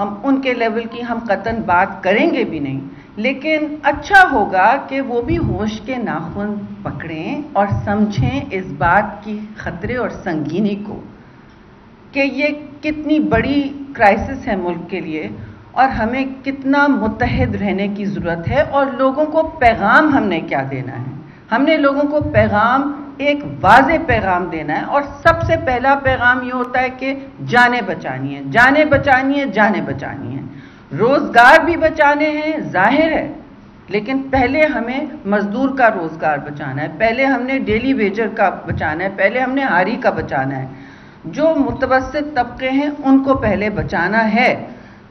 ہم ان کے لیول کی ہم قطعاً بات کریں گے بھی نہیں، لیکن اچھا ہوگا کہ وہ بھی ہوش کے ناخن پکڑیں اور سمجھیں اس بات کی خطرے اور سنگینی کو کہ یہ کتنی بڑی کرائسس ہے ملک کے لیے اور ہمیں کتنا متحد رہنے کی ضرورت ہے، اور لوگوں کو پیغام ہم نے کیا دینا ہے۔ ہم نے لوگوں کو پیغام، ایک واضح پیغام دینا ہے، اور سب سے پہلا پیغام یہ ہوتا ہے کہ جانیں بچانی ہیں، جانیں بچانی ہیں، جانیں بچانی ہیں۔ روزگار بھی بچانے ہیں ظاہر ہے، لیکن پہلے ہمیں مزدور کا روزگار بچانا ہے، پہلے ہم نے ڈیلی ویجر کا بچانا ہے، پہلے ہم نے آری کا بچانا ہے، جو متوسط طبقے ہیں ان کو پہلے بچانا ہے۔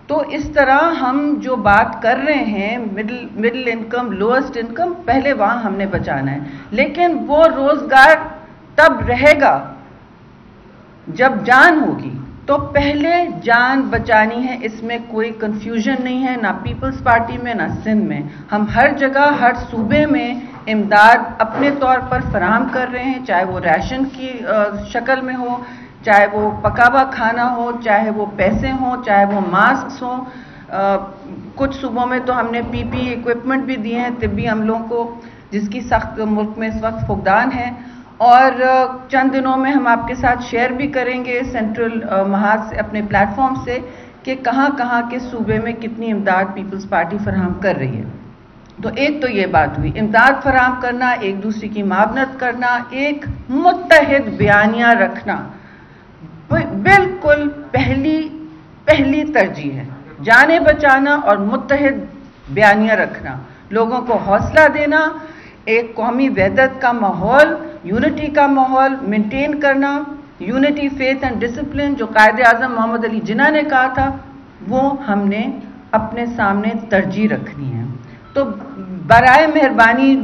تو اس طرح ہم جو بات کر رہے ہیں مڈل انکم، لوئسٹ انکم، پہلے وہاں ہم نے بچانا ہے، لیکن وہ روزگار تب رہے گا جب جان ہوگی، تو پہلے جان بچانی ہے، اس میں کوئی کنفیوژن نہیں ہے، نہ پیپلز پارٹی میں نہ سندھ میں۔ ہم ہر جگہ ہر صوبے میں امداد اپنے طور پر فراہم کر رہے ہیں، چاہے وہ ریشن کی شکل میں ہو، چاہے وہ پکا ہوا کھانا ہو، چاہے وہ پیسے ہوں، چاہے وہ ماسکس ہوں۔ کچھ صوبوں میں تو ہم نے پی پی ایکوپمنٹ بھی دیے ہیں طبی عملوں کو، جس کی سخت ملک میں اس وقت فقدان ہے، اور چند دنوں میں ہم آپ کے ساتھ شیئر بھی کریں گے سینٹرل محاذ سے، اپنے پلیٹ فارم سے، کہ کہاں کہاں کے صوبے میں کتنی امداد پیپلز پارٹی فراہم کر رہی ہے۔ تو ایک تو یہ بات ہوئی، امداد فراہم کرنا، ایک دوسرے کی معاونت کرنا، ایک متحد بیانیہ رکھنا بالکل پہلی ترجیح ہے۔ جانیں بچانا اور متحد بیانیہ رکھنا، لوگوں کو حوصلہ دینا، ایک قومی وحدت کا ماحول، یونٹی کا ماحول مینٹین کرنا، یونٹی، فیتھ اینڈ ڈسپلن، جو قائد اعظم محمد علی جناح نے کہا تھا، وہ ہم نے اپنے سامنے ترجیح رکھنی ہے۔ تو برائے مہربانی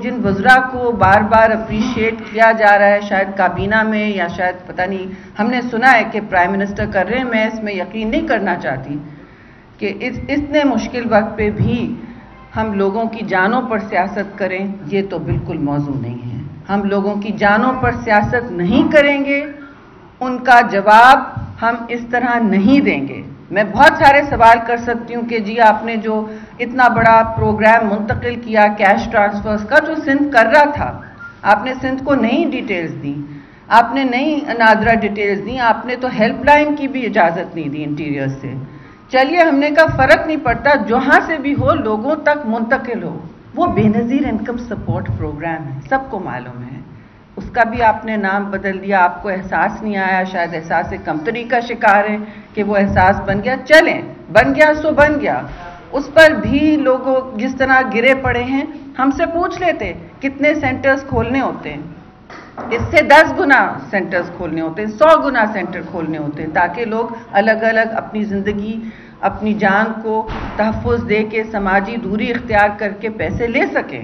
جن وزراء کو بار بار اپریشیٹ کیا جا رہا ہے، شاید کابینہ میں یا شاید پتہ نہیں، ہم نے سنا ہے کہ پرائم منسٹر کر رہے ہیں، میں اس میں یقین نہیں کرنا چاہتی کہ اتنے مشکل وقت پہ بھی ہم لوگوں کی جانوں پر سیاست کریں، یہ تو بالکل موضوع نہیں ہے۔ ہم لوگوں کی جانوں پر سیاست نہیں کریں گے، ان کا جواب ہم اس طرح نہیں دیں گے۔ میں بہت سارے سوال کر سکتی ہوں کہ جی آپ نے جو اتنا بڑا پروگرام منتقل کیا کیش ٹرانسفرز کا، جو سندھ کر رہا تھا، آپ نے سندھ کو نئی ڈیٹیلز دی، آپ نے نئی نادرہ ڈیٹیلز دی، آپ نے تو ہیلپ لائن کی بھی اجازت نہیں دی انٹیریئر سے۔ چلیے، ہم نے کہا فرق نہیں پڑتا، جہاں سے بھی ہو لوگوں تک منتقل ہو۔ وہ بے نظیر انکم سپورٹ پروگرام ہے، سب کو معلوم ہے، اس کا بھی آپ نے نام بدل دیا، آپ کو احساس نہیں آیا، شاید احساس کمتری کا شکار ہے کہ وہ احساس بن گیا۔ چلیں، بن گیا سو بن گیا، اس پر بھی لوگ جس طرح گرے پڑے ہیں، ہم سے پوچھ لیتے کتنے سینٹرز کھولنے ہوتے ہیں، اس سے 10 گنا سینٹرز کھولنے ہوتے ہیں، 100 گنا سینٹر کھولنے ہوتے ہیں، تاکہ لوگ الگ الگ اپنی زندگی، اپنی جان کو تحفظ دے کے، سماجی دوری اختیار کر کے پیسے لے سکیں،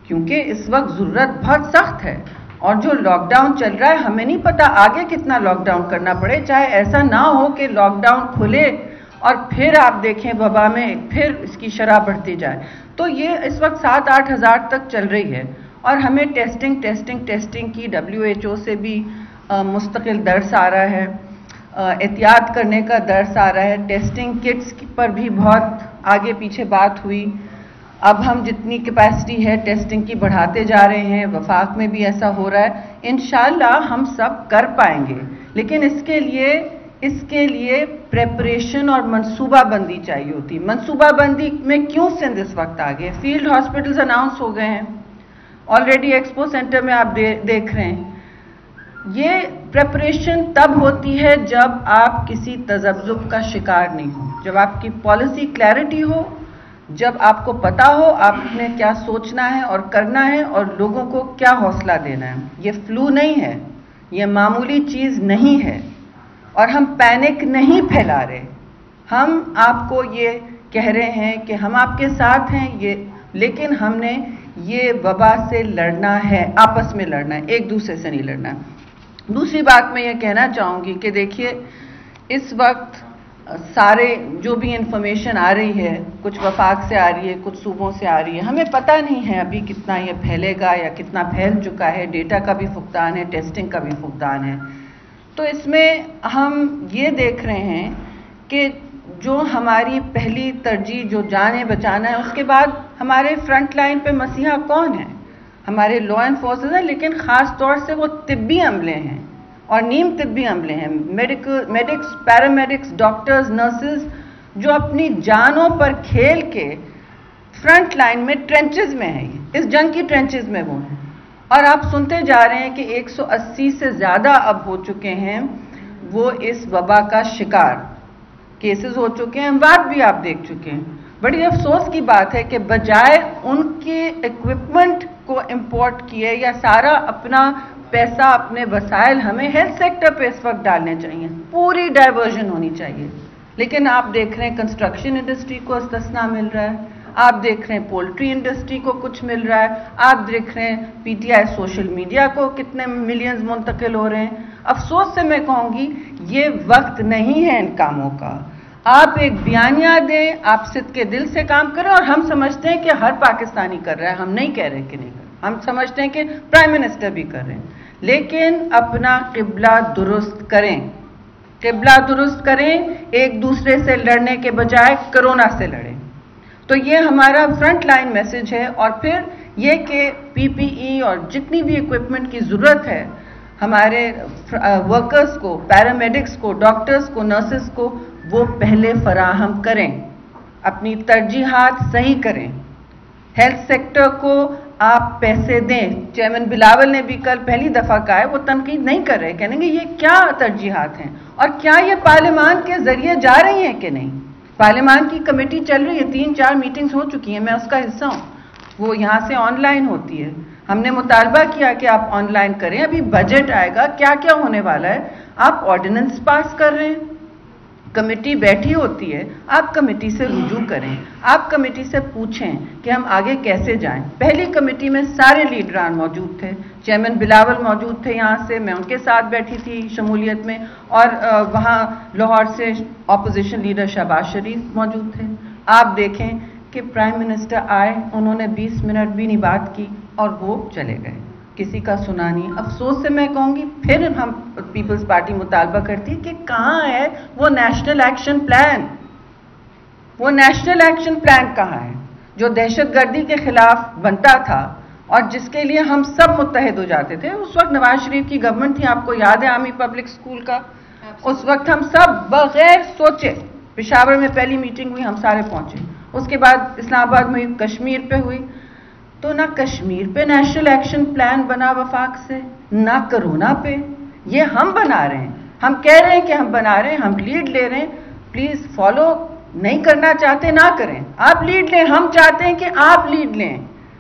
کیونکہ اس وقت ضرورت بہت سخت ہے۔ اور جو لاک ڈاؤن چل رہا ہے، ہمیں نہیں پتا آگے کتنا لاک ڈاؤن کرنا پڑے، چاہے ایسا نہ ہو کہ لاک ڈاؤن کھلے اور پھر آپ دیکھیں وبا میں پھر اس کی شرح بڑھتی جائے۔ تو یہ اس وقت 7-8 ہزار تک چل رہی ہے، اور ہمیں ٹیسٹنگ کی WHO سے بھی مستقل درس آ رہا ہے، احتیاط کرنے کا درس آ رہا ہے، ٹیسٹنگ کٹس پر بھی بہت آگے پیچھے بات ہوئی۔ اب ہم جتنی کیپیسٹی ہے ٹیسٹنگ کی بڑھاتے جا رہے ہیں، وفاق میں بھی ایسا ہو رہا ہے، انشاءاللہ ہم سب کر پائیں گے، لیکن اس کے لیے پریپریشن اور منصوبہ بندی چاہیے ہوتی۔ منصوبہ بندی میں کیوں سندھ اس وقت آگے؟ فیلڈ ہاسپٹلز اناؤنس ہو گئے ہیں، آلریڈی ایکسپو سینٹر میں آپ دیکھ رہے ہیں۔ یہ پریپریشن تب ہوتی ہے جب آپ کسی تذبذب کا شکار نہیں ہو، جب آپ کی پالیسی کلیئرٹی ہو، جب آپ کو پتا ہو آپ نے کیا سوچنا ہے اور کرنا ہے اور لوگوں کو کیا حوصلہ دینا ہے۔ یہ فلو نہیں ہے، یہ معمولی چیز نہیں ہے، اور ہم پینک نہیں پھیلا رہے، ہم آپ کو یہ کہہ رہے ہیں کہ ہم آپ کے ساتھ ہیں، لیکن ہم نے یہ وبا سے لڑنا ہے، آپس میں لڑنا ہے، ایک دوسرے سے نہیں لڑنا ہے۔ دوسری بات میں یہ کہنا چاہوں گی کہ دیکھیے، اس وقت سارے جو بھی انفارمیشن آ رہی ہے، کچھ وفاق سے آ رہی ہے، کچھ صوبوں سے آ رہی ہے، ہمیں پتہ نہیں ہے ابھی کتنا یہ پھیلے گا یا کتنا پھیل چکا ہے، ڈیٹا کا بھی فقدان ہے، ٹیسٹنگ کا بھی فقدان ہے۔ تو اس میں ہم یہ دیکھ رہے ہیں کہ جو ہماری پہلی ترجیح جو جانیں بچانا ہے، اس کے بعد ہمارے فرنٹ لائن پہ مسیحا کون ہیں؟ ہمارے لا انفورسز ہیں، لیکن خاص طور سے وہ طبی عملے ہیں اور نیم طبی عملے ہیں، میڈکس، پیرامیڈکس، ڈاکٹرز، نرسز، جو اپنی جانوں پر کھیل کے فرنٹ لائن میں ٹرینچز میں ہیں، اس جنگ کی ٹرینچز میں وہ ہیں۔ اور آپ سنتے جا رہے ہیں کہ 180 سے زیادہ اب ہو چکے ہیں وہ اس وبا کا شکار، کیسز ہو چکے ہیں، اموات بھی آپ دیکھ چکے ہیں۔ بڑی افسوس کی بات ہے کہ بجائے ان کے ایکوپمنٹ کو امپورٹ کیے یا سارا اپنا پیسہ، اپنے وسائل ہمیں ہیلتھ سیکٹر پہ اس وقت ڈالنے چاہیے، پوری ڈائیورژن ہونی چاہیے، لیکن آپ دیکھ رہے ہیں کنسٹرکشن انڈسٹری کو استثنا مل رہا ہے، آپ دیکھ رہے ہیں پولٹری انڈسٹری کو کچھ مل رہا ہے، آپ دیکھ رہے ہیں P T I social media کو کتنے ملینز منتقل ہو رہے ہیں۔ افسوس سے میں کہوں گی یہ وقت نہیں ہے ان کاموں کا۔ آپ ایک بیانیہ دیں، آپ صدق کے دل سے کام کریں، اور ہم سمجھتے ہیں کہ ہر پاکستانی کر رہا ہے، ہم نہیں کہہ رہے کہ نہیں کر رہے، ہم سمجھتے ہیں کہ پرائم منسٹر بھی کر رہے ہیں، لیکن اپنا قبلہ درست کریں، قبلہ درست کریں، ایک دوسرے سے لڑنے کے بجائے کرونا سے لڑیں۔ تو یہ ہمارا فرنٹ لائن میسج ہے، اور پھر یہ کہ پی پی ای اور جتنی بھی ایکوپمنٹ کی ضرورت ہے ہمارے ورکرز کو، پیرامیڈکس کو، ڈاکٹرز کو، نرسز کو، وہ پہلے فراہم کریں، اپنی ترجیحات صحیح کریں، ہیلتھ سیکٹر کو آپ پیسے دیں۔ چیئرمین بلاول نے بھی کل پہلی دفعہ کہا ہے، وہ تنقید نہیں کر رہے، کہیں گے یہ کیا ترجیحات ہیں اور کیا یہ پارلیمان کے ذریعے جا رہی ہیں کہ نہیں۔ پارلیمان کی کمیٹی چل رہی ہے، 3-4 میٹنگز ہو چکی ہیں، میں اس کا حصہ ہوں، وہ یہاں سے آن لائن ہوتی ہے۔ ہم نے مطالبہ کیا کہ آپ آن لائن کریں، ابھی بجٹ آئے گا، کیا کیا ہونے والا ہے، آپ آرڈیننس پاس کر رہے ہیں، کمیٹی بیٹھی ہوتی ہے، آپ کمیٹی سے رجوع کریں، آپ کمیٹی سے پوچھیں کہ ہم آگے کیسے جائیں۔ پہلی کمیٹی میں سارے لیڈران موجود تھے، چیئرمین بلاول موجود تھے یہاں سے، میں ان کے ساتھ بیٹھی تھی شمولیت میں، اور وہاں لاہور سے اپوزیشن لیڈر شہباز شریف موجود تھے۔ آپ دیکھیں کہ پرائم منسٹر آئے، انہوں نے 20 منٹ بھی نہیں بات کی اور وہ چلے گئے، کسی کا سنا نہیں۔ افسوس سے میں کہوں گی پھر ہم پیپلز پارٹی مطالبہ کرتی کہ کہاں ہے وہ نیشنل ایکشن پلان، وہ نیشنل ایکشن پلان کہاں ہے جو دہشت گردی کے خلاف بنتا تھا اور جس کے لیے ہم سب متحد ہو جاتے تھے۔ اس وقت نواز شریف کی گورنمنٹ تھی، آپ کو یاد ہے عامی پبلک اسکول کا، اس وقت ہم سب بغیر سوچے، پشاور میں پہلی میٹنگ ہوئی، ہم سارے پہنچے، اس کے بعد اسلام آباد میں کشمیر پہ ہوئی، تو نہ کشمیر پہ نیشنل ایکشن پلان بنا وفاق سے، نہ کرونا پہ، یہ ہم بنا رہے ہیں، ہم کہہ رہے ہیں کہ ہم بنا رہے ہیں، ہم لیڈ لے رہے ہیں، پلیز فالو نہیں کرنا چاہتے نہ کریں، آپ لیڈ لیں، ہم چاہتے ہیں کہ آپ لیڈ لیں،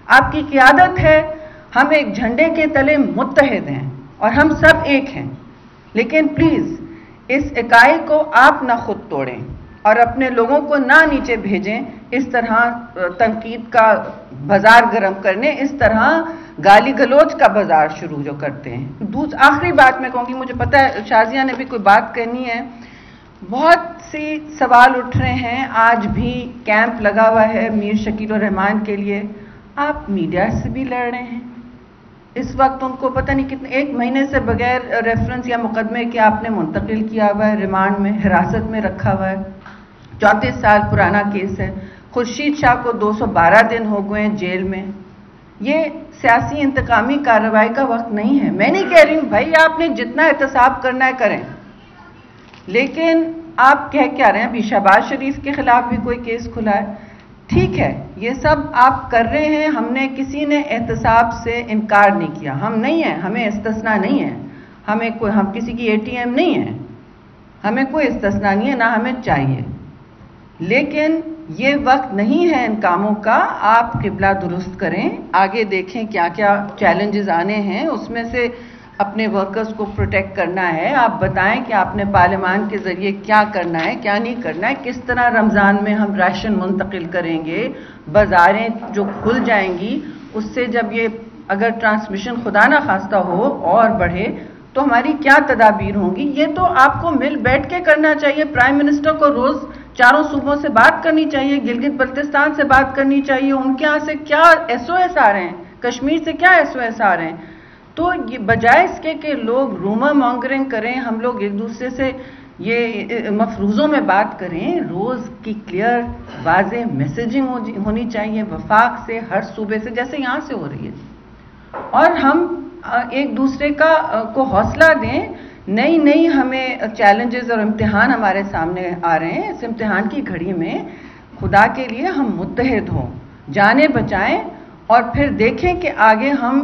آپ کی قیادت ہے، ہم ایک جھنڈے کے تلے متحد ہیں اور ہم سب ایک ہیں، لیکن پلیز اس اکائی کو آپ نہ خود توڑیں اور اپنے لوگوں کو نہ نیچے بھیجیں، اس طرح تنقید کا بازار گرم کرنے، اس طرح گالی گلوچ کا بازار شروع جو کرتے ہیں۔ آخری بات میں کہوں گی، مجھے پتہ ہے شازیہ نے بھی کوئی بات کرنی ہے، بہت سی سوال اٹھ رہے ہیں، آج بھی کیمپ لگا ہوا ہے میر شکیل الرحمان کے لیے، آپ میڈیا سے بھی لڑ رہے ہیں، اس وقت ان کو پتہ نہیں کتنے 1 مہینے سے بغیر ریفرنس یا مقدمے کے آپ نے منتقل کیا ہوا ہے، ریمانڈ میں حراست میں رکھا ہوا ہے، 34 سال پرانا کیس ہے، خورشید شاہ کو 212 دن ہو گئے ہیں جیل میں۔ یہ سیاسی انتقامی کارروائی کا وقت نہیں ہے۔ میں نہیں کہہ رہی ہوں بھائی آپ نے جتنا احتساب کرنا ہے کریں، لیکن آپ کہہ کیا رہے ہیں؟ ابھی شہباز شریف کے خلاف بھی کوئی کیس کھلا ہے، ٹھیک ہے، یہ سب آپ کر رہے ہیں، ہم نے کسی نے احتساب سے انکار نہیں کیا، ہم نہیں ہیں، ہمیں استثناء نہیں ہے، ہم کسی کی اے ٹی ایم نہیں ہیں، ہمیں کوئی استثناء نہیں ہے، نہ ہمیں چاہیے، لیکن یہ وقت نہیں ہے ان کاموں کا، آپ قبلہ درست کریں، آگے دیکھیں کیا کیا چیلنجز آنے ہیں، اس میں سے اپنے ورکرز کو پروٹیکٹ کرنا ہے، آپ بتائیں کہ آپ نے پارلیمان کے ذریعے کیا کرنا ہے، کیا نہیں کرنا ہے، کس طرح رمضان میں ہم راشن منتقل کریں گے، بازاریں جو کھل جائیں گی، اس سے جب یہ اگر ٹرانسمیشن خدا نہ خواستہ ہو اور بڑھے تو ہماری کیا تدابیر ہوں گی، یہ تو آپ کو مل بیٹھ کے کرنا چاہیے، پرائم منسٹر کو روز 4 صوبوں سے بات کرنی چاہیے، گلگت بلتستان سے بات کرنی چاہیے، ان کے ہاں سے کیا ایس او ایس آ رہے ہیں، کشمیر سے کیا ایس او ایس آ رہے ہیں، تو یہ بجائے اس کے کہ لوگ رومر مانگرنگ کریں، ہم لوگ ایک دوسرے سے یہ مفروضوں میں بات کریں، روز کی کلیئر واضح میسیجنگ ہونی چاہیے وفاق سے، ہر صوبے سے، جیسے یہاں سے ہو رہی ہے، اور ہم ایک دوسرے کو حوصلہ دیں. نئی ہمیں چیلنجز اور امتحان ہمارے سامنے آ رہے ہیں. اس امتحان کی گھڑی میں خدا کے لیے ہم متحد ہوں، جانیں بچائیں، اور پھر دیکھیں کہ آگے ہم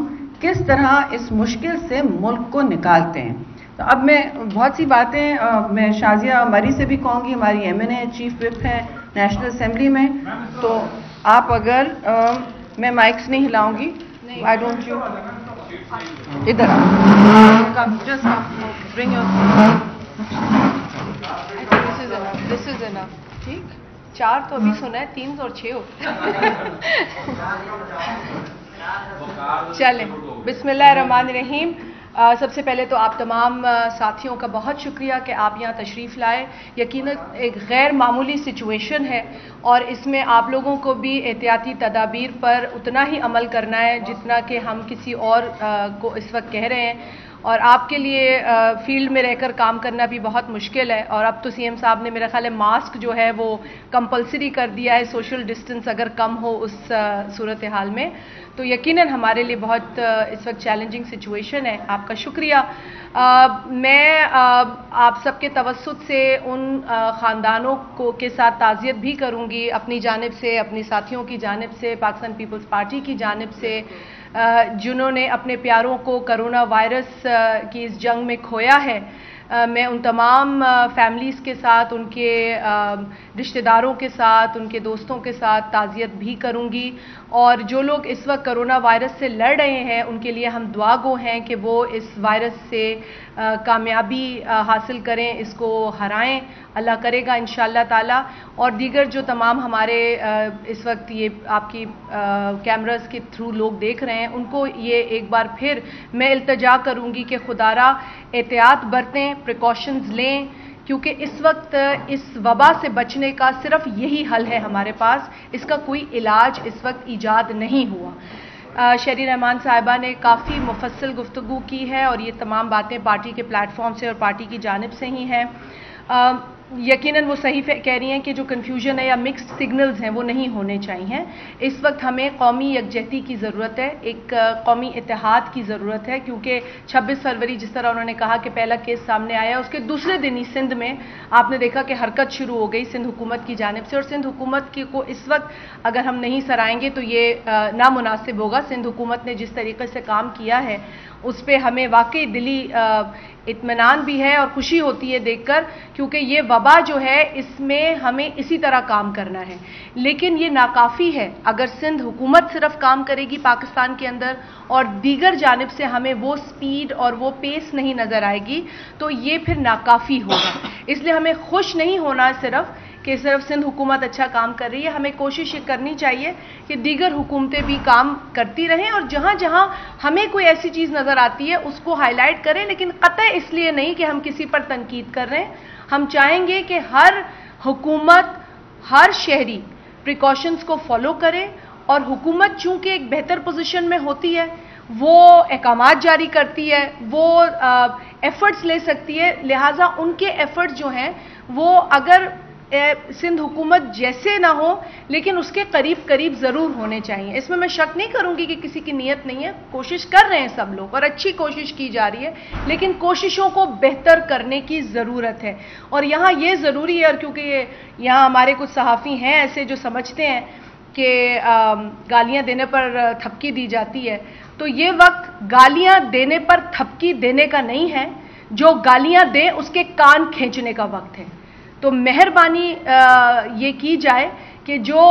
کس طرح اس مشکل سے ملک کو نکالتے ہیں. تو اب میں بہت سی باتیں میں شازیہ مری سے بھی کہوں گی، ہماری MNA چیف وپ ہیں نیشنل اسمبلی میں. تو آپ اگر میں مائکس نہیں ہلاؤں گی، آئی ڈونٹ یو ادھر جسٹ برنگ یور، دس از انف. ٹھیک، 4 تو ابھی سنا ہے، 3 اور 6 ہو. چلیں، بسم اللہ الرحمن الرحیم. سب سے پہلے تو آپ تمام ساتھیوں کا بہت شکریہ کہ آپ یہاں تشریف لائے. یقیناً ایک غیر معمولی سچویشن ہے، اور اس میں آپ لوگوں کو بھی احتیاطی تدابیر پر اتنا ہی عمل کرنا ہے جتنا کہ ہم کسی اور کو اس وقت کہہ رہے ہیں. اور آپ کے لیے فیلڈ میں رہ کر کام کرنا بھی بہت مشکل ہے، اور اب تو CM صاحب نے میرا خیال ہے ماسک جو ہے وہ کمپلسری کر دیا ہے، سوشل ڈسٹنس اگر کم ہو اس صورتحال میں. تو یقیناً ہمارے لیے بہت اس وقت چیلنجنگ سچویشن ہے. آپ کا شکریہ. میں آپ سب کے توسط سے ان خاندانوں کے ساتھ تعزیت بھی کروں گی اپنی جانب سے، اپنی ساتھیوں کی جانب سے، پاکستان پیپلز پارٹی کی جانب سے، جنہوں نے اپنے پیاروں کو کرونا وائرس کی اس جنگ میں کھویا ہے. میں ان تمام فیملیز کے ساتھ، ان کے رشتہ داروں کے ساتھ، ان کے دوستوں کے ساتھ تعزیت بھی کروں گی. اور جو لوگ اس وقت کرونا وائرس سے لڑ رہے ہیں ان کے لیے ہم دعا گو ہیں کہ وہ اس وائرس سے کامیابی حاصل کریں، اس کو ہرائیں. اللہ کرے گا انشاءاللہ تعالی. اور دیگر جو تمام ہمارے اس وقت یہ آپ کی کیمراز کے تھرو لوگ دیکھ رہے ہیں، ان کو یہ ایک بار پھر میں التجا کروں گی کہ خدا را احتیاط برتیں، پریکاشنز لیں، کیونکہ اس وقت اس وبا سے بچنے کا صرف یہی حل ہے ہمارے پاس. اس کا کوئی علاج اس وقت ایجاد نہیں ہوا. شہری رحمان صاحبہ نے کافی مفصل گفتگو کی ہے، اور یہ تمام باتیں پارٹی کے پلیٹ فارم سے اور پارٹی کی جانب سے ہی ہیں. یقیناً وہ صحیح کہہ رہی ہیں کہ جو کنفیوژن ہے یا مکسڈ سگنلز ہیں وہ نہیں ہونے چاہیے. اس وقت ہمیں قومی یکجہتی کی ضرورت ہے، ایک قومی اتحاد کی ضرورت ہے، کیونکہ 26 فروری جس طرح انہوں نے کہا کہ پہلا کیس سامنے آیا، اس کے دوسرے دن ہی سندھ میں آپ نے دیکھا کہ حرکت شروع ہو گئی سندھ حکومت کی جانب سے. اور سندھ حکومت کو اس وقت اگر ہم نہیں سرائیں گے تو یہ نامناسب ہوگا. سندھ حکومت نے جس طریقے سے کام کیا ہے اس پہ ہمیں واقعی دلی اطمینان بھی ہے اور خوشی ہوتی ہے دیکھ کر، کیونکہ یہ وبا جو ہے اس میں ہمیں اسی طرح کام کرنا ہے. لیکن یہ ناکافی ہے. اگر سندھ حکومت صرف کام کرے گی پاکستان کے اندر اور دیگر جانب سے ہمیں وہ سپیڈ اور وہ پیس نہیں نظر آئے گی تو یہ پھر ناکافی ہوگا. اس لیے ہمیں خوش نہیں ہونا کہ صرف سندھ حکومت اچھا کام کر رہی ہے. ہمیں کوشش یہ کرنی چاہیے کہ دیگر حکومتیں بھی کام کرتی رہیں، اور جہاں جہاں ہمیں کوئی ایسی چیز نظر آتی ہے اس کو ہائی لائٹ کریں، لیکن قطع اس لیے نہیں کہ ہم کسی پر تنقید کر رہے ہیں. ہم چاہیں گے کہ ہر حکومت، ہر شہری پریکاشنز کو فالو کرے، اور حکومت چونکہ ایک بہتر پوزیشن میں ہوتی ہے، وہ احکامات جاری کرتی ہے، وہ ایفرٹس لے سکتی ہے. لہٰذا ان کے ایفرٹس جو ہیں وہ اگر سندھ حکومت جیسے نہ ہو لیکن اس کے قریب قریب ضرور ہونے چاہیے. اس میں میں شک نہیں کروں گی کہ کسی کی نیت نہیں ہے، کوشش کر رہے ہیں سب لوگ اور اچھی کوشش کی جا رہی ہے، لیکن کوششوں کو بہتر کرنے کی ضرورت ہے. اور یہاں یہ ضروری ہے، اور کیونکہ یہاں ہمارے کچھ صحافی ہیں ایسے جو سمجھتے ہیں کہ گالیاں دینے پر تھپکی دی جاتی ہے، تو یہ وقت گالیاں دینے پر تھپکی دینے کا نہیں ہے، جو گالیاں دے اس کے کان کھینچنے کا وقت ہے. تو مہربانی یہ کی جائے کہ جو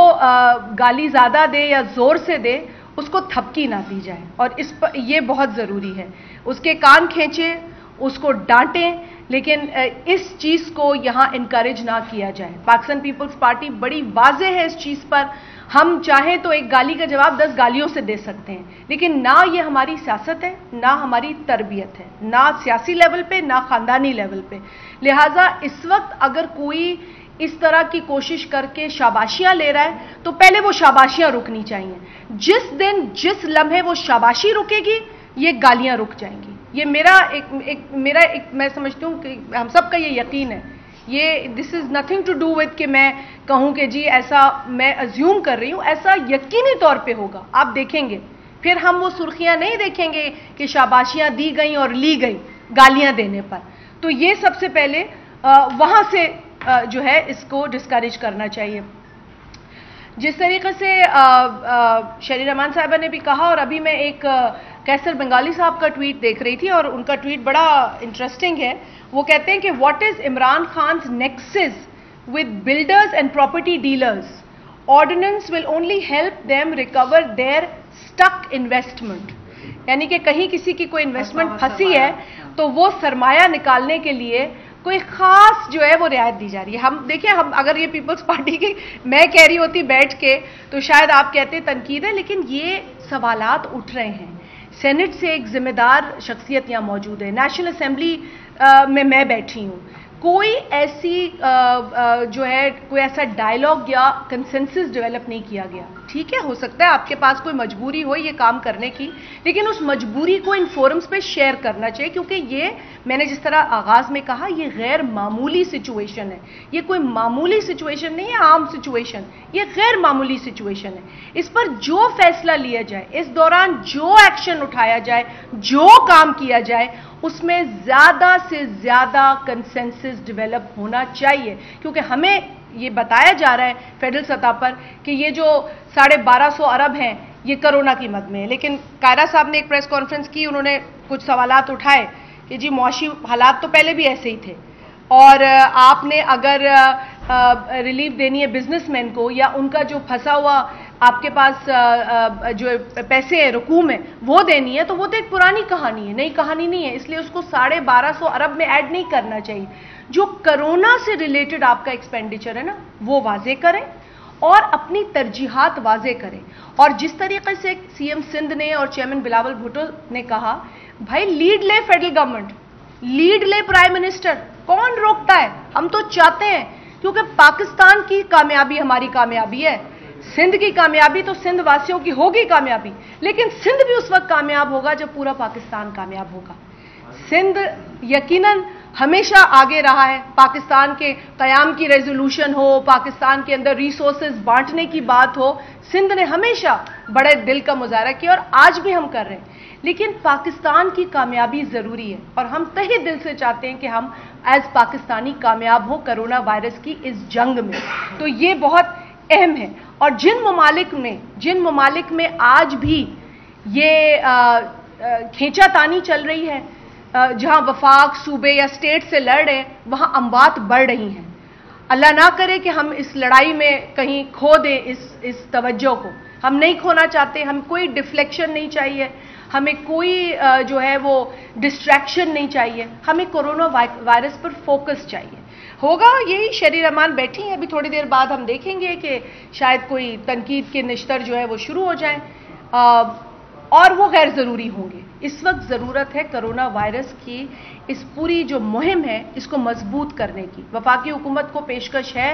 گالی زیادہ دے یا زور سے دے اس کو تھپکی نہ دی جائے، اور یہ بہت ضروری ہے. اس کے کان کھینچیں، اس کو ڈانٹیں، لیکن اس چیز کو یہاں انکریج نہ کیا جائے. پاکستان پیپلز پارٹی بڑی واضح ہے اس چیز پر. ہم چاہیں تو ایک گالی کا جواب 10 گالیوں سے دے سکتے ہیں، لیکن نہ یہ ہماری سیاست ہے، نہ ہماری تربیت ہے، نہ سیاسی لیول پہ نہ خاندانی لیول پہ. لہٰذا اس وقت اگر کوئی اس طرح کی کوشش کر کے شاباشیاں لے رہا ہے تو پہلے وہ شاباشیاں رکنی چاہیے. جس دن جس لمحے وہ شاباشی رکے گی یہ گالیاں رک جائیں گی. یہ میرا ایک میں سمجھتی ہوں کہ ہم سب کا یہ یقین ہے یہ this is nothing to do with کہ میں کہوں کہ جی ایسا میں ازیوم کر رہی ہوں، ایسا یقینی طور پہ ہوگا. آپ دیکھیں گے پھر ہم وہ سرخیاں نہیں دیکھیں گے کہ شاباشیاں دی گئیں اور لی گئیں گالیاں دینے پر. تو یہ سب سے پہلے وہاں سے جو ہے اس کو ڈسکریج کرنا چاہیے. جس طریقے سے شری رحمان صاحبہ نے بھی کہا، اور ابھی میں ایک کیسر بنگالی صاحب کا ٹویٹ دیکھ رہی تھی اور ان کا ٹویٹ بڑا انٹرسٹنگ ہے. وہ کہتے ہیں کہ what is Imran Khan's nexus with builders and property dealers, ordinance will only help them recover their stuck investment. یعنی کہ کہیں کسی کی کوئی انویسٹمنٹ پھنسی ہے تو وہ سرمایہ نکالنے کے لیے کوئی خاص جو ہے وہ رعایت دی جا رہی ہے. ہم دیکھیں، ہم اگر یہ پیپلز پارٹی کی میں کہہ رہی ہوتی بیٹھ کے تو شاید آپ کہتے تنقید ہے، لیکن یہ سوالات اٹھ رہے ہیں. سینٹ سے ایک ذمہ دار شخصیت یہاں موجود ہے، نیشنل اسمبلی میں بیٹھی ہوں. کوئی ایسی جو ہے کوئی ایسا ڈائلاگ یا کنسنسس ڈیولپ نہیں کیا گیا. ٹھیک ہے، ہو سکتا ہے آپ کے پاس کوئی مجبوری ہو یہ کام کرنے کی، لیکن اس مجبوری کو ان فورمز پہ شیئر کرنا چاہیے، کیونکہ یہ میں نے جس طرح آغاز میں کہا یہ غیر معمولی سچویشن ہے. یہ کوئی معمولی سچویشن نہیں ہے، عام سچویشن، یہ غیر معمولی سچویشن ہے. اس پر جو فیصلہ لیا جائے، اس دوران جو ایکشن اٹھایا جائے، جو کام کیا جائے، اس میں زیادہ سے زیادہ کنسنسس ڈیولپ ہونا چاہیے. کیونکہ ہمیں یہ بتایا جا رہا ہے فیڈرل سطح پر کہ یہ جو 1250 ارب ہیں یہ کرونا کی مد میں ہے. لیکن کائرہ صاحب نے ایک پریس کانفرنس کی، انہوں نے کچھ سوالات اٹھائے کہ جی معاشی حالات تو پہلے بھی ایسے ہی تھے، اور آپ نے اگر ریلیف دینی ہے بزنس مین کو یا ان کا جو پھنسا ہوا آپ کے پاس جو پیسے ہیں رقوم ہے وہ دینی ہے، تو وہ تو ایک پرانی کہانی ہے، نئی کہانی نہیں ہے. اس لیے اس کو 1250 ارب میں ایڈ نہیں کرنا چاہیے. جو کرونا سے ریلیٹڈ آپ کا ایکسپینڈیچر ہے نا وہ واضح کریں اور اپنی ترجیحات واضح کریں. اور جس طریقے سے سی ایم سندھ نے اور چیئرمین بلاول بھٹو نے کہا، بھائی لیڈ لے فیڈرل گورنمنٹ، لیڈ لے پرائم منسٹر، کون روکتا ہے؟ ہم تو چاہتے ہیں، کیونکہ پاکستان کی کامیابی ہماری کامیابی ہے. سندھ کی کامیابی تو سندھ واسیوں کی ہوگی کامیابی، لیکن سندھ بھی اس وقت کامیاب ہوگا جب پورا پاکستان کامیاب ہوگا. سندھ یقیناً ہمیشہ آگے رہا ہے. پاکستان کے قیام کی ریزولوشن ہو، پاکستان کے اندر ریسورسز بانٹنے کی بات ہو، سندھ نے ہمیشہ بڑے دل کا مظاہرہ کیا اور آج بھی ہم کر رہے ہیں. لیکن پاکستان کی کامیابی ضروری ہے اور ہم تہہ دل سے چاہتے ہیں کہ ہم ایز پاکستانی کامیاب ہوں کرونا وائرس کی اس جنگ میں. تو یہ بہت اہم ہے. اور جن ممالک میں آج بھی یہ کھینچا تانی چل رہی ہے، جہاں وفاق صوبے یا اسٹیٹ سے لڑ رہے ہیں، وہاں اموات بڑھ رہی ہیں. اللہ نہ کرے کہ ہم اس لڑائی میں کہیں کھو دیں اس توجہ کو. ہم نہیں کھونا چاہتے. ہم کوئی ڈیفلیکشن نہیں چاہیے، ہمیں کوئی جو ہے وہ ڈسٹریکشن نہیں چاہیے. ہمیں کورونا وائرس پر فوکس چاہیے. ہوگا یہی. شری رحمان بیٹھی ہیں، ابھی تھوڑی دیر بعد ہم دیکھیں گے کہ شاید کوئی تنقید کے نشتر جو ہے وہ شروع ہو جائیں، اور وہ غیر ضروری ہوں گے. اس وقت ضرورت ہے کرونا وائرس کی اس پوری جو مہم ہے اس کو مضبوط کرنے کی. وفاقی حکومت کو پیشکش ہے،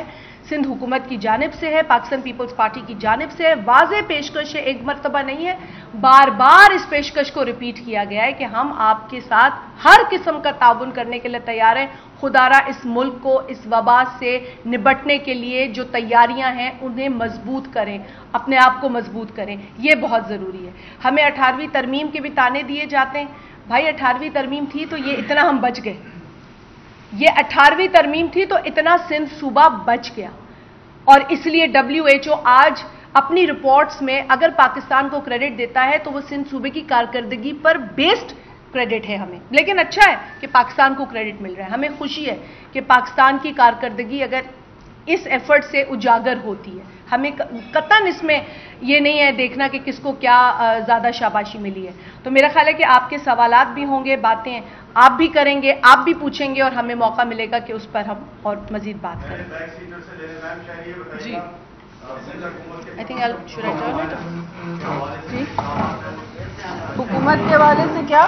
سندھ حکومت کی جانب سے ہے، پاکستان پیپلز پارٹی کی جانب سے ہے. واضح پیشکش ہے، ایک مرتبہ نہیں ہے، بار بار اس پیشکش کو ریپیٹ کیا گیا ہے کہ ہم آپ کے ساتھ ہر قسم کا تعاون کرنے کے لیے تیار ہیں. خدارا اس ملک کو اس وبا سے نبٹنے کے لیے جو تیاریاں ہیں انہیں مضبوط کریں، اپنے آپ کو مضبوط کریں. یہ بہت ضروری ہے. ہمیں 18ویں ترمیم کے بھی تانے دیے جاتے ہیں. بھائی 18ویں ترمیم تھی تو یہ اتنا ہم بچ گئے. یہ 18ویں ترمیم تھی تو اتنا سندھ صوبہ بچ گیا. اور اس لیے WHO آج اپنی رپورٹس میں اگر پاکستان کو کریڈٹ دیتا ہے تو وہ سندھ صوبے کی کارکردگی پر بیسڈ کریڈٹ ہے ہمیں. لیکن اچھا ہے کہ پاکستان کو کریڈٹ مل رہا ہے. ہمیں خوشی ہے کہ پاکستان کی کارکردگی اگر اس ایفرٹ سے اجاگر ہوتی ہے. ہمیں قطعاً اس میں یہ نہیں ہے دیکھنا کہ کس کو کیا زیادہ شاباشی ملی ہے. تو میرا خیال ہے کہ آپ کے سوالات بھی ہوں گے، باتیں آپ بھی کریں گے، آپ بھی پوچھیں گے اور ہمیں موقع ملے گا کہ اس پر ہم اور مزید بات کریں. جی آئی تھنک جی حکومت کے حوالے سے کیا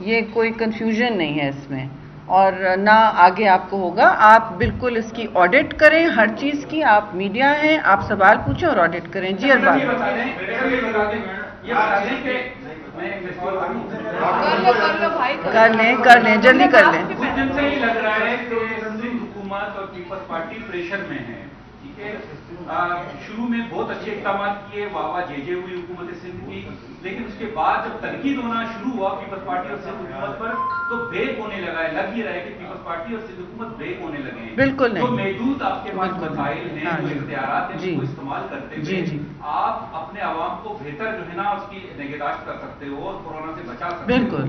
یہ کوئی کنفیوژن نہیں ہے اس میں، اور نہ آگے آپ کو ہوگا. آپ بالکل اس کی آڈٹ کریں، ہر چیز کی. آپ میڈیا ہیں، آپ سوال پوچھیں اور آڈٹ کریں. جی ارباب کر لیں جلدی کر لیں. کچھ دن سے ہی لگ رہا ہے کہ سندھ حکومت اور پیپلز پارٹی پریشر میں ہے. ٹھیک ہے، شروع میں بہت اچھے اقدامات کیے، واہ جے جے ہوئی حکومت سندھ کی، لیکن اس کے بعد جب تنقید ہونا شروع ہوا پیپلز پارٹی اور سندھ حکومت پر تو بریک ہونے لگا ہے. لگ ہی رہا ہے کہ پیپلز پارٹی اور سندھ حکومت بریک ہونے لگے ہیں. بالکل نہیں. تو محدود آپ کے پاس وسائل ہیں، جو اختیارات ہیں، اس کو استعمال کرتے ہوئے آپ اپنے عوام کو بہتر جو ہے نا اس کی نگہداشت کر سکتے ہو اور کورونا سے بچا سکتے ہو. بالکل.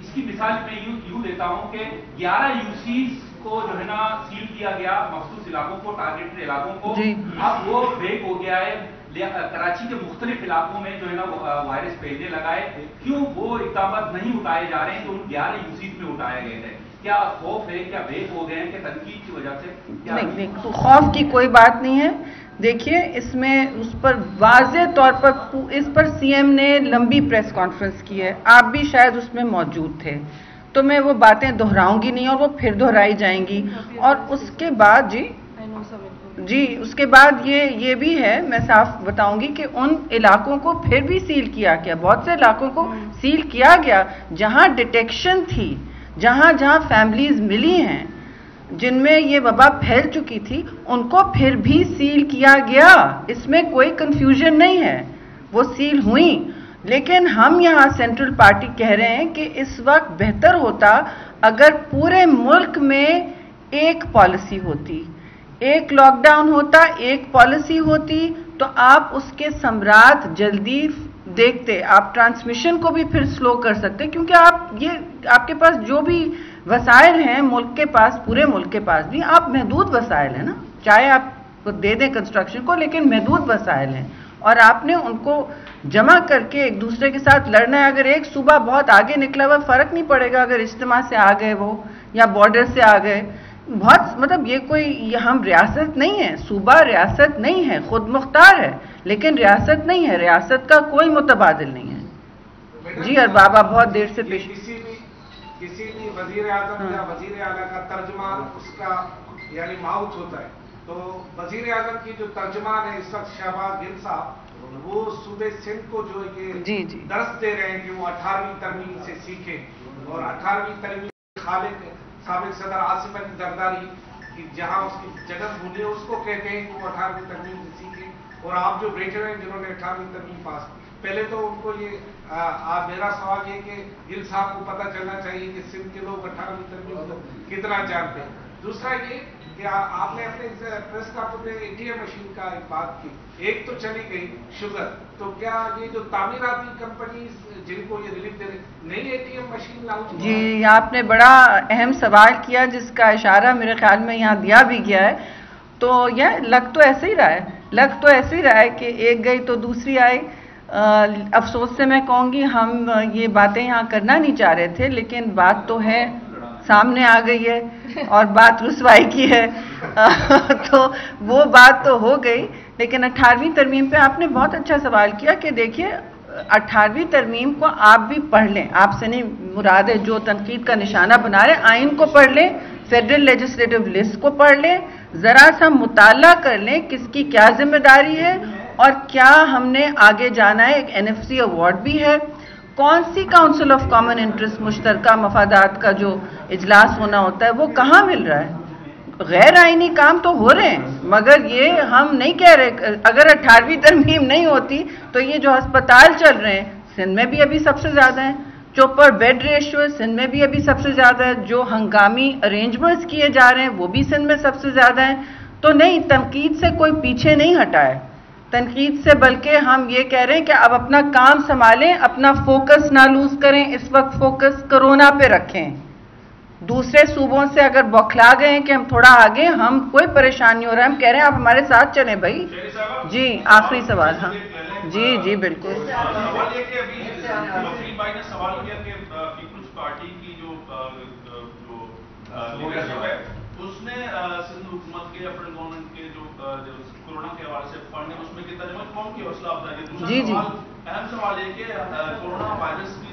اس کی مثال میں یوں دیتا ہوں کہ 11 یوسیز کو جو ہے نا سیل کیا گیا، مخصوص علاقوں کو، ٹارگیٹڈ علاقوں کو. اب وہ بریک ہو گیا ہے. کراچی کے مختلف علاقوں میں جو ہے نا وائرس پھیلنے لگا ہے. کیوں وہ اقدامات نہیں اٹھائے جا رہے ہیں جو ان 11 یوسیز میں اٹھائے گئے تھے؟ کیا خوف ہے، کیا بریک ہو گئے ہیں کہ تنقید کی وجہ سے؟ نہیں، تو خوف کی کوئی بات نہیں ہے. دیکھیے اس میں اس پر واضح طور پر اس پر سی ایم نے لمبی پریس کانفرنس کی ہے. آپ بھی شاید اس میں موجود تھے، تو میں وہ باتیں دہراؤں گی نہیں اور وہ پھر دہرائی جائیں گی. اور اس کے بعد جی اس کے بعد یہ بھی ہے، میں صاف بتاؤں گی کہ ان علاقوں کو پھر بھی سیل کیا گیا. بہت سے علاقوں کو سیل کیا گیا جہاں ڈیٹیکشن تھی، جہاں فیملیز ملی ہیں جن میں یہ وبا پھیل چکی تھی، ان کو پھر بھی سیل کیا گیا. اس میں کوئی کنفیوژن نہیں ہے، وہ سیل ہوئیں. لیکن ہم یہاں سینٹرل پارٹی کہہ رہے ہیں کہ اس وقت بہتر ہوتا اگر پورے ملک میں ایک پالیسی ہوتی، ایک لاک ڈاؤن ہوتا، ایک پالیسی ہوتی، تو آپ اس کے ثمرات جلدی دیکھتے. آپ ٹرانسمیشن کو بھی پھر سلو کر سکتے، کیونکہ آپ کے پاس جو بھی وسائل ہیں ملک کے پاس، پورے ملک کے پاس بھی آپ محدود وسائل ہیں نا. چاہے آپ کو دے دیں کنسٹرکشن کو، لیکن محدود وسائل ہیں اور آپ نے ان کو جمع کر کے ایک دوسرے کے ساتھ لڑنا ہے. اگر ایک صوبہ بہت آگے نکلا ہوا، فرق نہیں پڑے گا اگر اجتماع سے آ گئے وہ یا بارڈر سے آ گئے. بہت مطلب یہ کوئی ہم ریاست نہیں ہے، صوبہ ریاست نہیں ہے، خود مختار ہے لیکن ریاست نہیں ہے. ریاست کا کوئی متبادل نہیں ہے. جی ارباب آپ بہت دیر سے پیش. کسی بھی وزیر اعظم یا وزیر اعلیٰ کا ترجمان اس کا یعنی ماؤتھ ہوتا ہے. تو وزیر اعظم کی جو ترجمان ہے اس وقت شہباز گل صاحب، وہ صوبے سندھ کو جو یہ درس دے رہے ہیں کہ وہ 18ویں ترمیم سے سیکھیں، اور 18ویں ترمیم خالق سابق صدر آصف علی زرداری کی جہاں اس کی جگہ بھولے اس کو کہتے ہیں کہ وہ 18ویں ترمیم سے سیکھیں. اور آپ جو بیٹے ہیں جنہوں نے 18ویں ترمیم پاس کی، پہلے تو ان کو یہ میرا سوال یہ کہ گل صاحب کو پتہ چلنا چاہیے کہ سندھ کے لوگ 18ویں ترمیم کو کتنا جانتے ہیں. دوسرا یہ کہ آپ نے اپنے پریس کانفرنس میں اے ٹی ایم مشین کا ایک بات کی، ایک تو چلی گئی شوگر، تو کیا یہ جو تعمیراتی کمپنیز جن کو یہ ریلیف دے رہے نئی اے ٹی ایم مشین لاؤں؟ جی آپ نے بڑا اہم سوال کیا جس کا اشارہ میرے خیال میں یہاں دیا بھی گیا ہے. تو یہ لگ تو ایسے ہی رہا ہے کہ ایک گئی تو دوسری آئی. افسوس سے میں کہوں گی ہم یہ باتیں یہاں کرنا نہیں چاہ رہے تھے، لیکن بات تو ہے، سامنے آ گئی ہے اور بات رسوائی کی ہے. تو وہ بات تو ہو گئی. لیکن 18ویں ترمیم پہ آپ نے بہت اچھا سوال کیا کہ دیکھیے 18ویں ترمیم کو آپ بھی پڑھ لیں. آپ سے نہیں مراد ہے جو تنقید کا نشانہ بنا رہے، آئین کو پڑھ لیں، فیڈرل لیجسلیٹو لسٹ کو پڑھ لیں، ذرا سا مطالعہ کر لیں کس کی کیا ذمہ داری ہے اور کیا ہم نے آگے جانا ہے. ایک NFC ایوارڈ بھی ہے. کون سی کاؤنسل آف کامن انٹرسٹ مشترکہ مفادات کا جو اجلاس ہونا ہوتا ہے وہ کہاں مل رہا ہے؟ غیر آئینی کام تو ہو رہے ہیں، مگر یہ ہم نہیں کہہ رہے اگر 18ویں ترمیم نہیں ہوتی تو یہ جو ہسپتال چل رہے ہیں سندھ میں بھی ابھی سب سے زیادہ ہیں، جو پر بیڈ ریشو ہے سندھ میں بھی ابھی سب سے زیادہ ہے، جو ہنگامی ارینجمنٹس کیے جا رہے ہیں وہ بھی سندھ میں سب سے زیادہ ہیں. تو نہیں، تنقید سے کوئی پیچھے نہیں ہٹا ہے، تنقید سے بلکہ ہم یہ کہہ رہے ہیں کہ اب اپنا کام سنبھالیں، اپنا فوکس نہ لوز کریں. اس وقت فوکس کرونا پہ رکھیں. دوسرے صوبوں سے اگر بوکھلا گئے ہیں کہ ہم تھوڑا آگے، ہم کوئی پریشان نہیں ہو رہا ہے، ہم کہہ رہے ہیں آپ ہمارے ساتھ چلیں بھائی. جی آخری سوال. ہاں جی بالکل. سوال یہ کہ ابھی وکیل بھائی نے سوال کیا کہ پیپلز پارٹی کی جو لیڈرشپ ہے اس نے سندھ حکومت کے اپنے گورنمنٹ کے جو کورونا کے حوالے سے فنڈ ہے اس میں کتنا جمع کون کی حوصلہ افزائی ہے. دوسرا سوال اہم سوال یہ کہ کورونا وائرس کی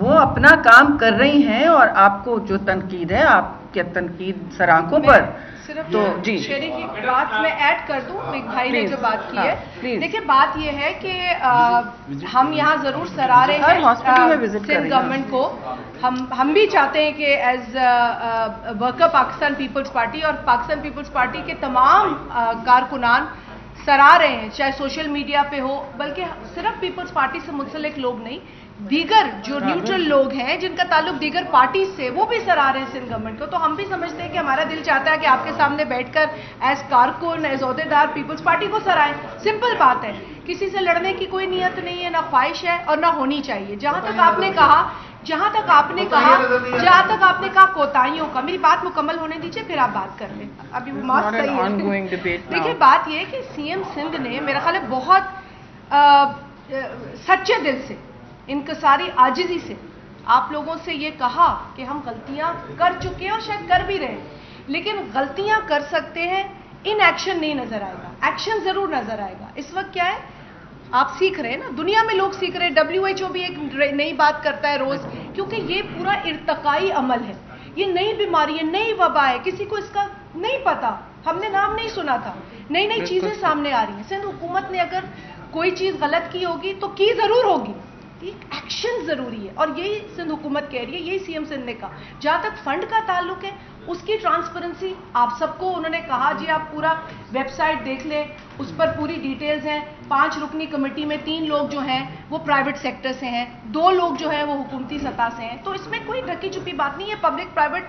وہ اپنا کام کر رہی ہیں اور آپ کو جو تنقید ہے آپ کے تنقید سرآنکھوں پر صرف تو جی شیری کی بات میں ایڈ کر دوں، ایک بھائی نے جو بات کی ہے، دیکھیں بات یہ ہے کہ ہم یہاں ضرور سراہ رہے ہیں سندھ گورنمنٹ کو، ہم بھی چاہتے ہیں کہ ایز ورکر پاکستان پیپلز پارٹی اور پاکستان پیپلز پارٹی کے تمام کارکنان سراہ رہے ہیں، چاہے سوشل میڈیا پہ ہو، بلکہ صرف پیپلز پارٹی سے منسلک لوگ نہیں، دیگر جو نیوٹرل لوگ ہیں جن کا تعلق دیگر پارٹیز سے، وہ بھی سراہ رہے ہیں سندھ گورنمنٹ کو. تو ہم بھی سمجھتے ہیں کہ ہمارا دل چاہتا ہے کہ آپ کے سامنے بیٹھ کر ایز کارکن، ایز عہدیدار پیپلز پارٹی کو سرائیں. سمپل بات ہے، کسی سے لڑنے کی کوئی نیت نہیں ہے، نہ خواہش ہے اور نہ ہونی چاہیے. جہاں تک آپ نے کہا کوتاہیوں کا، میری بات مکمل ہونے دیجیے پھر آپ بات کر لیں. ابھی وہ ماسک صحیح ہے. دیکھیے بات یہ ہے کہ سی ایم سندھ نے میرا خیال ہے بہت سچے دل سے، انکساری عاجزی سے آپ لوگوں سے یہ کہا کہ ہم غلطیاں کر چکے ہیں اور شاید کر بھی رہے، لیکن غلطیاں کر سکتے ہیں، ان ایکشن نہیں نظر آئے گا، ایکشن ضرور نظر آئے گا. اس وقت کیا ہے، آپ سیکھ رہے ہیں نا، دنیا میں لوگ سیکھ رہے ہیں، WHO بھی ایک نئی بات کرتا ہے روز، کیونکہ یہ پورا ارتقائی عمل ہے، یہ نئی بیماری ہے، نئی وبا ہے، کسی کو اس کا نہیں پتا، ہم نے نام نہیں سنا تھا، نئی چیزیں سامنے آ رہی ہیں. سندھ حکومت نے اگر کوئی چیز غلط کی ہوگی تو کی ضرور ہوگی، ایکشن ضروری ہے، اور یہی سندھ حکومت کہہ رہی ہے، یہی سی ایم سندھ نے کہا. جہاں تک فنڈ کا تعلق ہے، اس کی ٹرانسپیرنسی آپ سب کو انہوں نے کہا جی آپ پورا ویب سائٹ دیکھ لیں، اس پر پوری ڈیٹیلز ہیں. 5 رکنی کمیٹی میں 3 لوگ جو ہیں وہ پرائیویٹ سیکٹر سے ہیں، 2 لوگ جو ہیں وہ حکومتی سطح سے ہیں. تو اس میں کوئی ڈھکی چھپی بات نہیں ہے، پبلک پرائیویٹ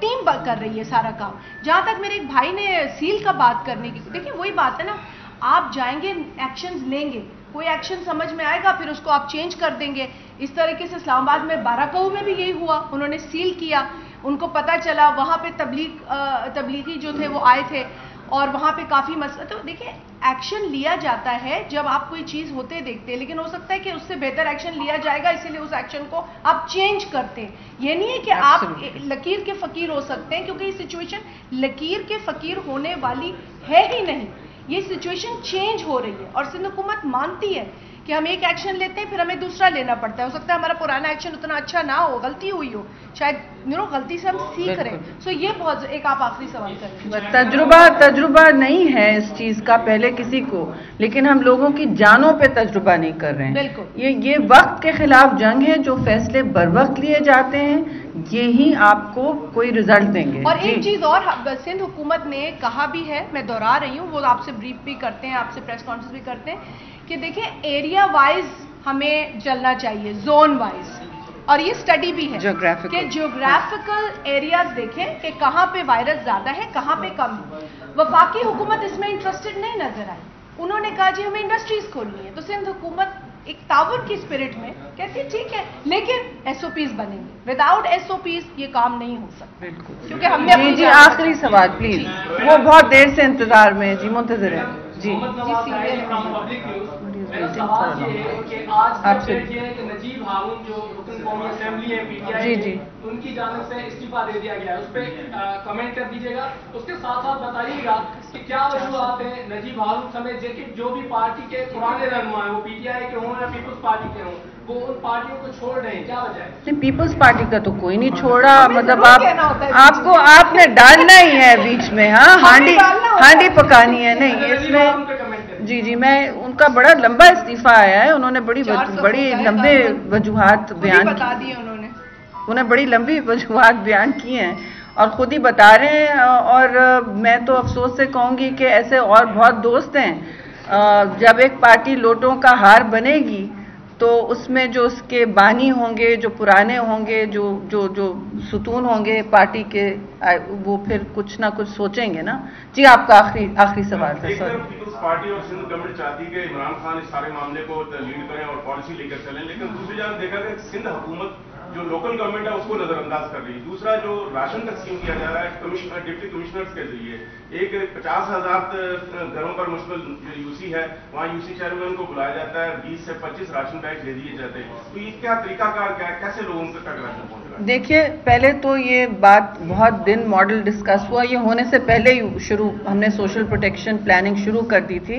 ٹیم کر رہی ہے سارا کام. جہاں تک میرے ایک بھائی نے سیل کا بات کرنے کی، دیکھیں وہی بات ہے نا، آپ جائیں گے ایکشنز لیں گے، کوئی ایکشن سمجھ میں آئے گا پھر اس کو آپ چینج کر دیں گے. اس طریقے سے اسلام آباد میں بارہکہو میں بھی یہی ہوا، انہوں نے سیل کیا، ان کو پتہ چلا، وہاں پہ تبلیغی جو تھے وہ آئے تھے اور وہاں پہ کافی مسئلہ. تو دیکھیں ایکشن لیا جاتا ہے جب آپ کوئی چیز ہوتے دیکھتے ہیں، لیکن ہو سکتا ہے کہ اس سے بہتر ایکشن لیا جائے گا، اسی لیے اس ایکشن کو آپ چینج کرتے ہیں. یہ نہیں ہے کہ آپ لکیر کے فقیر ہو سکتے ہیں، کیونکہ یہ سچویشن لکیر کے فقیر ہونے والی ہے ہی نہیں، یہ سچویشن چینج ہو رہی ہے. اور سندھ حکومت مانتی ہے کہ ہم ایک ایکشن لیتے ہیں پھر ہمیں دوسرا لینا پڑتا ہے. ہو سکتا ہے ہمارا پرانا ایکشن اتنا اچھا نہ ہو، غلطی ہوئی ہو، شاید غلطی سے ہم سیکھ رہے ہیں. سو یہ بہت ایک آپ آخری سوال کریں. تجربہ نہیں ہے اس چیز کا پہلے کسی کو، لیکن ہم لوگوں کی جانوں پہ تجربہ نہیں کر رہے ہیں. بالکل یہ وقت کے خلاف جنگ ہے، جو فیصلے بر وقت لیے جاتے ہیں یہی آپ کو کوئی رزلٹ دیں گے. اور ایک چیز اور سندھ حکومت نے کہا بھی ہے، میں دہرا رہی ہوں، وہ آپ سے بریف بھی کرتے ہیں، آپ سے پریس کانفرنس بھی کرتے ہیں، کہ دیکھیں ایریا وائز ہمیں چلنا چاہیے، زون وائز. اور یہ اسٹڈی بھی ہے کہ جیوگرافیکل ایریاز دیکھیں کہ کہاں پہ وائرس زیادہ ہے، کہاں پہ کم ہے. وفاقی حکومت اس میں انٹرسٹڈ نہیں نظر آئی، انہوں نے کہا جی ہمیں انڈسٹریز کھولنی ہے. تو سندھ حکومت ایک تعاون کی اسپرٹ میں کہتی ہے ٹھیک ہے، لیکن SOPs بنیں گے، وداؤٹ SOPs یہ کام نہیں ہو سکتا. کیونکہ ہم نے جی آخری سوال پلیز، وہ بہت دیر سے انتظار میں جی منتظر ہے. جی سوال یہ ہے کہ آج یہ ہے کہ نجیب ہارون جو رکن قومی اسمبلی ہے PTI، ان کی جانب سے استعفیٰ دے دیا گیا ہے، اس پہ کمنٹ کر دیجیے گا. اس کے ساتھ ساتھ بتائیے گا کہ کیا وجوہات ہیں نجیب ہارون سمیت جو بھی پارٹی کے پرانے رہنما ہیں، وہ PTI کے ہوں یا پیپلز پارٹی کے ہوں، وہ ان پارٹیوں کو چھوڑ رہے ہیں، کیا وجہ ہے؟ پیپلز پارٹی کا تو کوئی نہیں چھوڑا، مطلب آپ نے ڈالنا ہی ہے بیچ میں، ہاں ہانڈی پکانی ہے. نہیں اس میں جی میں ان کا بڑا لمبا استعفیٰ آیا ہے، انہوں نے بڑی لمبے وجوہات بیان کی، انہیں بڑی لمبی وجوہات بیان کی ہیں اور خود ہی بتا رہے ہیں. اور میں تو افسوس سے کہوں گی کہ ایسے اور بہت دوست ہیں. جب ایک پارٹی لوٹوں کا ہار بنے گی تو اس میں جو اس کے بانی ہوں گے، جو پرانے ہوں گے، جو ستون ہوں گے پارٹی کے، وہ پھر کچھ نہ کچھ سوچیں گے نا. جی آپ کا آخری سوال تھا. پیپلز پارٹی اور سندھ گورنمنٹ چاہتی کہ عمران خان اس سارے معاملے کو لیڈ کریں اور پالیسی لے کر چلیں، لیکن دوسری جانب دیکھا کہ سندھ حکومت جو لوکل گورنمنٹ ہے اس کو نظر انداز کر رہی ہے. دوسرا جو راشن تقسیم کیا جا رہا ہے ڈپٹی کمشنرز کے ذریعے، ایک 50,000 گھروں پر مشتمل UC ہے، وہاں UC چیئرمین کو بلایا جاتا ہے، 20 سے 25 راشن بیگ دے دیے جاتے ہیں. تو یہ کیا طریقہ کار کیا ہے، کیسے لوگوں تک راشن پہنچ رہا ہے؟ دیکھیے پہلے تو یہ بات بہت دن ماڈل ڈسکس ہوا، یہ ہونے سے پہلے ہی ہم نے سوشل پروٹیکشن پلاننگ شروع کر دی تھی.